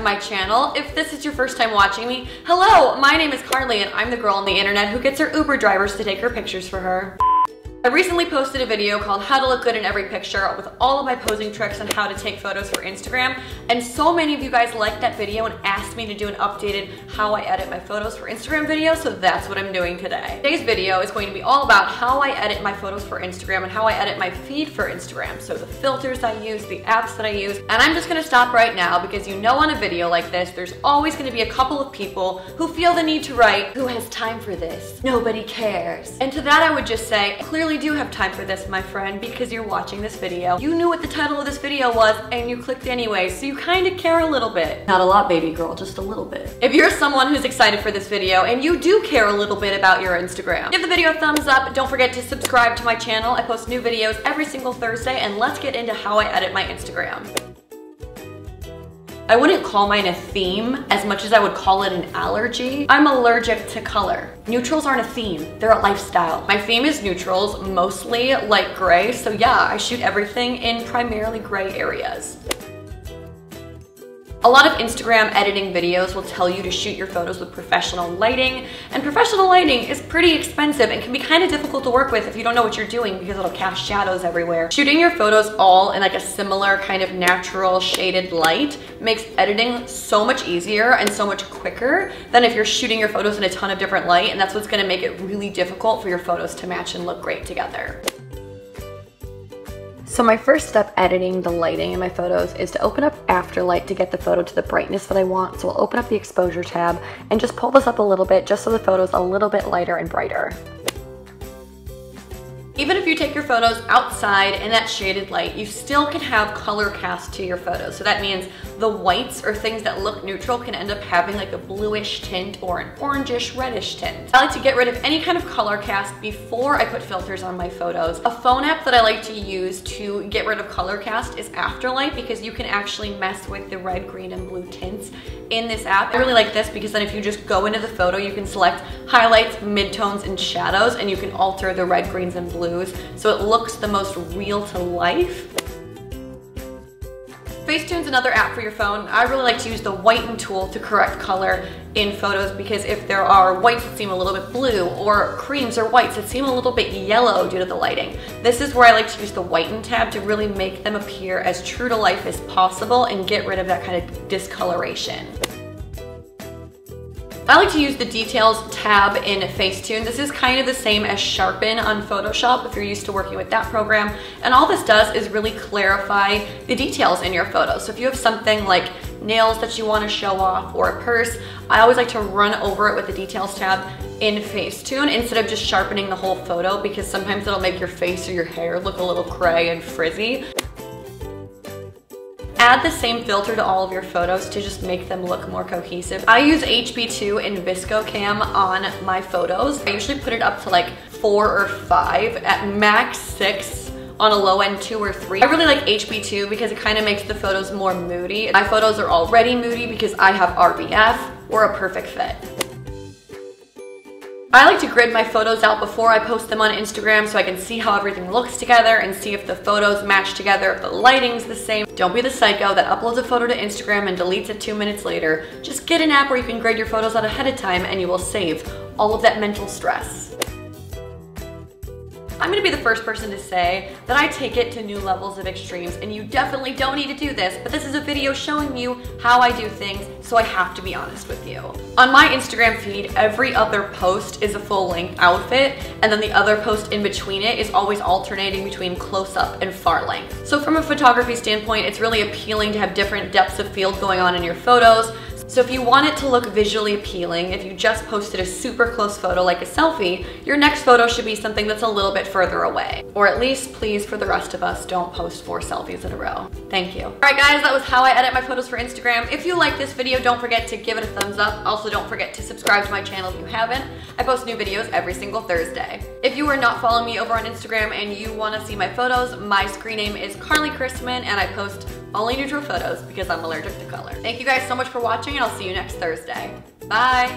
to my channel. If this is your first time watching me, hello, my name is Carly and I'm the girl on the internet who gets her Uber drivers to take her pictures for her. I recently posted a video called How to Look Good in Every Picture with all of my posing tricks on how to take photos for Instagram, and so many of you guys liked that video and asked me to do an updated how I edit my photos for Instagram video, so that's what I'm doing today. Today's video is going to be all about how I edit my photos for Instagram and how I edit my feed for Instagram, so the filters I use, the apps that I use, and I'm just gonna stop right now because you know on a video like this, there's always gonna be a couple of people who feel the need to write, "Who has time for this? Nobody cares." And to that I would just say, clearly do have time for this, my friend, because you're watching this video. You knew what the title of this video was and you clicked anyway, so you kind of care a little bit. Not a lot, baby girl, just a little bit. If you're someone who's excited for this video and you do care a little bit about your Instagram, give the video a thumbs up. Don't forget to subscribe to my channel. I post new videos every single Thursday, and let's get into how I edit my Instagram. I wouldn't call mine a theme as much as I would call it an allergy. I'm allergic to color. Neutrals aren't a theme, they're a lifestyle. My theme is neutrals, mostly light gray, so yeah, I shoot everything in primarily gray areas. A lot of Instagram editing videos will tell you to shoot your photos with professional lighting, and professional lighting is pretty expensive and can be kind of difficult to work with if you don't know what you're doing because it'll cast shadows everywhere. Shooting your photos all in like a similar kind of natural shaded light makes editing so much easier and so much quicker than if you're shooting your photos in a ton of different light, and that's what's gonna make it really difficult for your photos to match and look great together. So my first step editing the lighting in my photos is to open up Afterlight to get the photo to the brightness that I want. So I'll open up the exposure tab and just pull this up a little bit just so the photo's a little bit lighter and brighter. Even if you take your photos outside in that shaded light, you still can have color cast to your photos. So that means the whites or things that look neutral can end up having like a bluish tint or an orangish reddish tint. I like to get rid of any kind of color cast before I put filters on my photos. A phone app that I like to use to get rid of color cast is Afterlight, because you can actually mess with the red, green, and blue tints in this app. I really like this because then if you just go into the photo, you can select highlights, midtones, and shadows, and you can alter the red, greens, and blues so it looks the most real to life. Facetune's another app for your phone. I really like to use the whiten tool to correct color in photos, because if there are whites that seem a little bit blue or creams or whites that seem a little bit yellow due to the lighting, this is where I like to use the whiten tab to really make them appear as true to life as possible and get rid of that kind of discoloration. I like to use the details tab in Facetune. This is kind of the same as sharpen on Photoshop if you're used to working with that program. And all this does is really clarify the details in your photos. So if you have something like nails that you want to show off or a purse, I always like to run over it with the details tab in Facetune instead of just sharpening the whole photo, because sometimes it'll make your face or your hair look a little gray and frizzy. Add the same filter to all of your photos to just make them look more cohesive. I use HB2 and ViscoCam on my photos. I usually put it up to like 4 or 5, at max 6, on a low end 2 or 3. I really like HB2 because it kind of makes the photos more moody. My photos are already moody because I have RBF. We're a perfect fit. I like to grid my photos out before I post them on Instagram so I can see how everything looks together and see if the photos match together, if the lighting's the same. Don't be the psycho that uploads a photo to Instagram and deletes it 2 minutes later. Just get an app where you can grid your photos out ahead of time and you will save all of that mental stress. I'm gonna be the first person to say that I take it to new levels of extremes, and you definitely don't need to do this, but this is a video showing you how I do things, so I have to be honest with you. On my Instagram feed, every other post is a full-length outfit, and then the other post in between it is always alternating between close-up and far length. So from a photography standpoint, it's really appealing to have different depths of field going on in your photos. So if you want it to look visually appealing, if you just posted a super close photo like a selfie, your next photo should be something that's a little bit further away. Or at least, please, for the rest of us, don't post 4 selfies in a row. Thank you. All right guys, that was how I edit my photos for Instagram. If you like this video, don't forget to give it a thumbs up. Also, don't forget to subscribe to my channel if you haven't. I post new videos every single Thursday. If you are not following me over on Instagram and you want to see my photos, my screen name is Carly Cristman, and I post only neutral photos because I'm allergic to color. Thank you guys so much for watching, and I'll see you next Thursday. Bye!